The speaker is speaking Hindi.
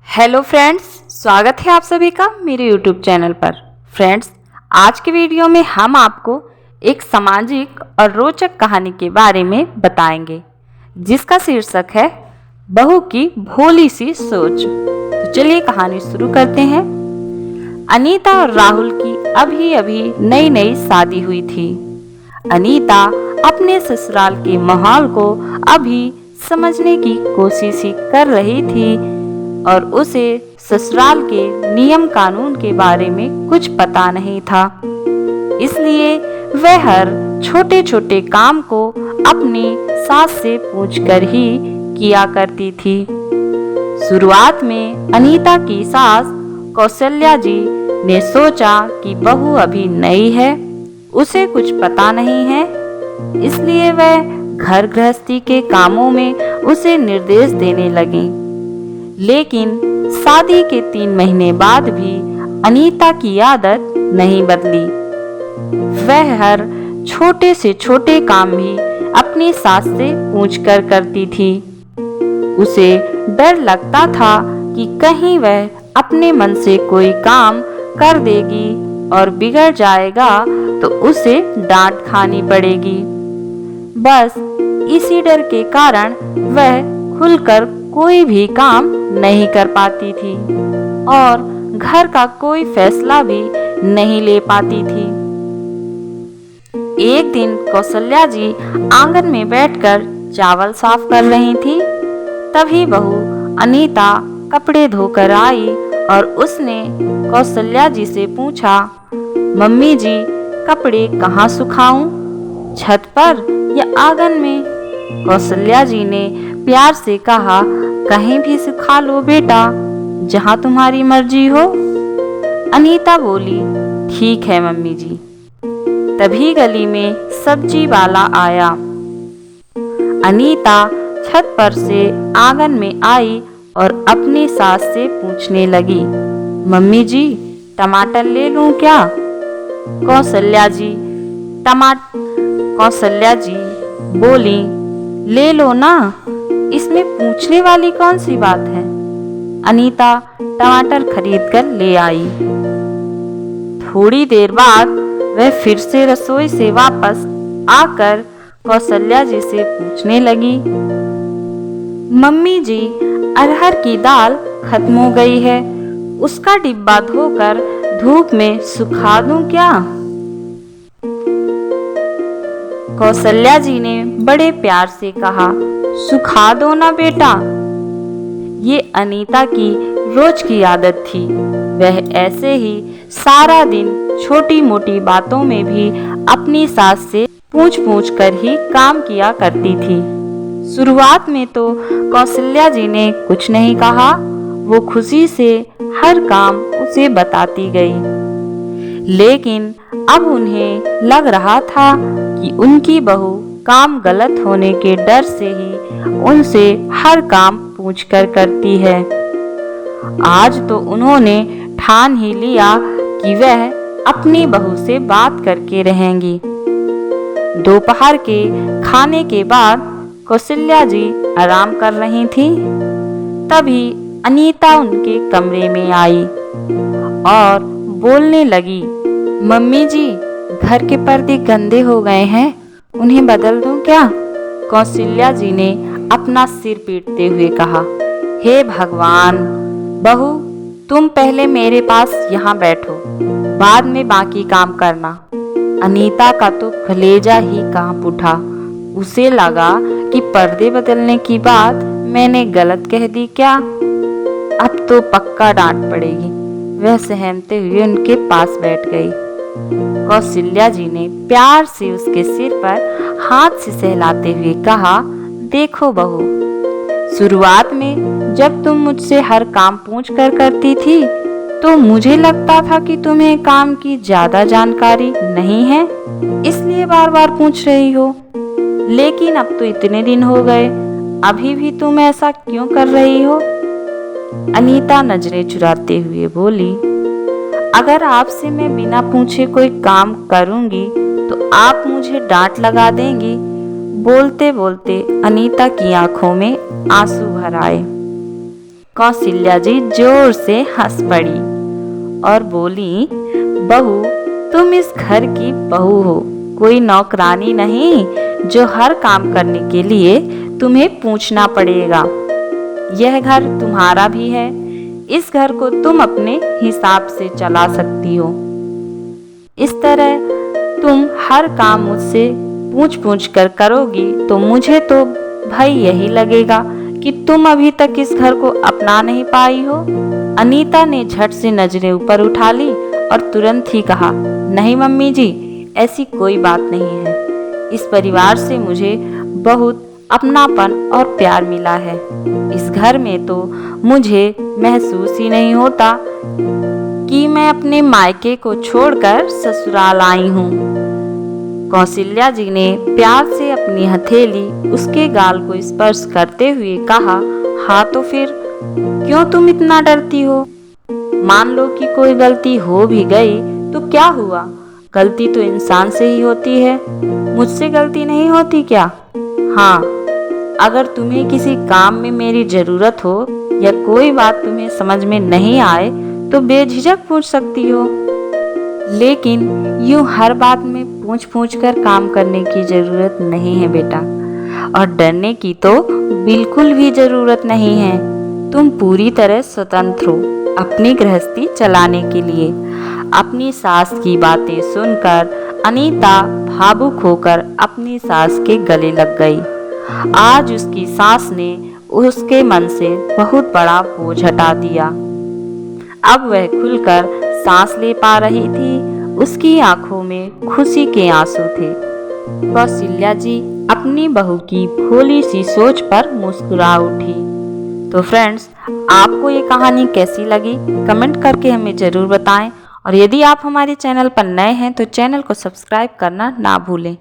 हेलो फ्रेंड्स, स्वागत है आप सभी का मेरे यूट्यूब चैनल पर। फ्रेंड्स, आज के वीडियो में हम आपको एक सामाजिक और रोचक कहानी के बारे में बताएंगे जिसका शीर्षक है बहू की भोली सी सोच। तो चलिए कहानी शुरू करते हैं। अनीता और राहुल की अभी अभी नई नई शादी हुई थी। अनीता अपने ससुराल के माहौल को अभी समझने की कोशिश ही कर रही थी और उसे ससुराल के नियम कानून के बारे में कुछ पता नहीं था। इसलिए वह हर छोटे छोटे काम को अपनी सास से पूछकर ही किया करती थी। शुरुआत में अनीता की सास कौशल्या जी ने सोचा कि बहू अभी नई है, उसे कुछ पता नहीं है, इसलिए वह घर गृहस्थी के कामों में उसे निर्देश देने लगी। लेकिन शादी के 3 महीने बाद भी अनीता की आदत नहीं बदली। वह हर छोटे से छोटे काम भी अपनी सास से पूछकर करती थी। उसे डर लगता था कि कहीं वह अपने मन से कोई काम कर देगी और बिगड़ जाएगा तो उसे डांट खानी पड़ेगी। बस इसी डर के कारण वह खुलकर कोई भी काम नहीं कर पाती थी और घर का कोई फैसला भी नहीं ले पाती थी। एक दिन कौशल्या जी आंगन में बैठकर चावल साफ कर रही थी। तभी बहू अनीता कपड़े धोकर आई और उसने कौशल्या जी से पूछा, मम्मी जी, कपड़े कहाँ सुखाऊं, छत पर या आंगन में? कौशल्या जी ने प्यार से कहा, कहीं भी सुखा लो बेटा, जहाँ तुम्हारी मर्जी हो। अनीता बोली, ठीक है मम्मी जी। तभी गली में सब्जी वाला आया। अनीता छत पर से आंगन में आई और अपनी सास से पूछने लगी, मम्मी जी, टमाटर ले लूं क्या? कौशल्या जी बोली, ले लो ना, इसमें पूछने वाली कौन सी बात है। अनीता टमाटर खरीद कर ले आई। थोड़ी देर बाद वह फिर से रसोई से वापस आकर कौशल्या जी से पूछने लगी, मम्मी जी, अरहर की दाल खत्म हो गई है, उसका डिब्बा धोकर धूप में सुखा दूं क्या? कौशल्या जी ने बड़े प्यार से कहा, सुखा दो ना बेटा। ये अनीता की रोज की आदत थी। वह ऐसे ही सारा दिन छोटी मोटी बातों में भी अपनी सास से पूछ पूछ कर ही काम किया करती थी। शुरुआत में तो कौशल्या जी ने कुछ नहीं कहा, वो खुशी से हर काम उसे बताती गई। लेकिन अब उन्हें लग रहा था कि उनकी बहू काम गलत होने के डर से ही उनसे हर काम पूछकर करती है। आज तो उन्होंने ठान ही लिया कि वह अपनी बहू से बात करके रहेंगी। दोपहर के खाने के बाद कौशल्या जी आराम कर रही थी। तभी अनीता उनके कमरे में आई और बोलने लगी, मम्मी जी, घर के पर्दे गंदे हो गए हैं, उन्हें बदल दूं क्या? कौशल्या जी ने अपना सिर पीटते हुए कहा, हे भगवान, बहू, तुम पहले मेरे पास यहाँ बैठो, बाद में बाकी काम करना। अनीता का तो कलेजा ही कांप उठा। उसे लगा कि पर्दे बदलने की बात मैंने गलत कह दी क्या? अब तो पक्का डांट पड़ेगी। वह सहमते हुए उनके पास बैठ गई। कौशल्या जी ने प्यार से उसके सिर पर हाथ से सहलाते हुए कहा, देखो बहू, शुरुआत में जब तुम मुझसे हर काम पूछ कर करती थी तो मुझे लगता था कि तुम्हें काम की ज्यादा जानकारी नहीं है, इसलिए बार बार पूछ रही हो। लेकिन अब तो इतने दिन हो गए, अभी भी तुम ऐसा क्यों कर रही हो? अनीता नजरें चुराते हुए बोली, अगर आपसे मैं बिना पूछे कोई काम करूंगी तो आप मुझे डांट लगा देंगी। बोलते बोलते अनीता की आंखों में आंसू भर आए। कौशल्या जी जोर से हंस पड़ी और बोली, बहू, तुम इस घर की बहू हो, कोई नौकरानी नहीं जो हर काम करने के लिए तुम्हें पूछना पड़ेगा। यह घर तुम्हारा भी है, इस घर को तुम अपने हिसाब से चला सकती हो। इस तरह तुम हर काम मुझसे पूछ पूछ कर करोगी तो मुझे तो भाई यही लगेगा कि तुम अभी तक इस घर को अपना नहीं पाई हो। अनीता ने झट से नजरें ऊपर उठा ली और तुरंत ही कहा, नहीं मम्मी जी, ऐसी कोई बात नहीं है। इस परिवार से मुझे बहुत अपनापन और प्यार मिला है। इस घर में तो मुझे महसूस ही नहीं होता कि मैं अपने मायके को छोड़कर ससुराल आई हूँ। कौशल्या जी ने प्यार से अपनी हथेली उसके गाल को स्पर्श करते हुए कहा, हाँ तो फिर क्यों तुम इतना डरती हो? मान लो कि कोई गलती हो भी गई तो क्या हुआ? गलती तो इंसान से ही होती है, मुझसे गलती नहीं होती क्या? हाँ, अगर तुम्हें किसी काम में मेरी जरूरत हो या कोई बात तुम्हें समझ में नहीं आए तो बेझिझक पूछ सकती हो, लेकिन यूं हर बात में पूछ पूछ कर काम करने की जरूरत नहीं है बेटा, और डरने की तो बिल्कुल भी जरूरत नहीं है। तुम पूरी तरह स्वतंत्र हो अपनी गृहस्थी चलाने के लिए। अपनी सास की बातें सुनकर अनीता भावुक होकर अपनी सास के गले लग गई। आज उसकी सास ने उसके मन से बहुत बड़ा बोझ हटा दिया। अब वह खुलकर सांस ले पा रही थी। उसकी आंखों में खुशी के आंसू थे। कौशल्या जी अपनी बहू की भोली सी सोच पर मुस्कुरा उठी। तो फ्रेंड्स, आपको ये कहानी कैसी लगी कमेंट करके हमें ज़रूर बताएं, और यदि आप हमारे चैनल पर नए हैं तो चैनल को सब्सक्राइब करना ना भूलें।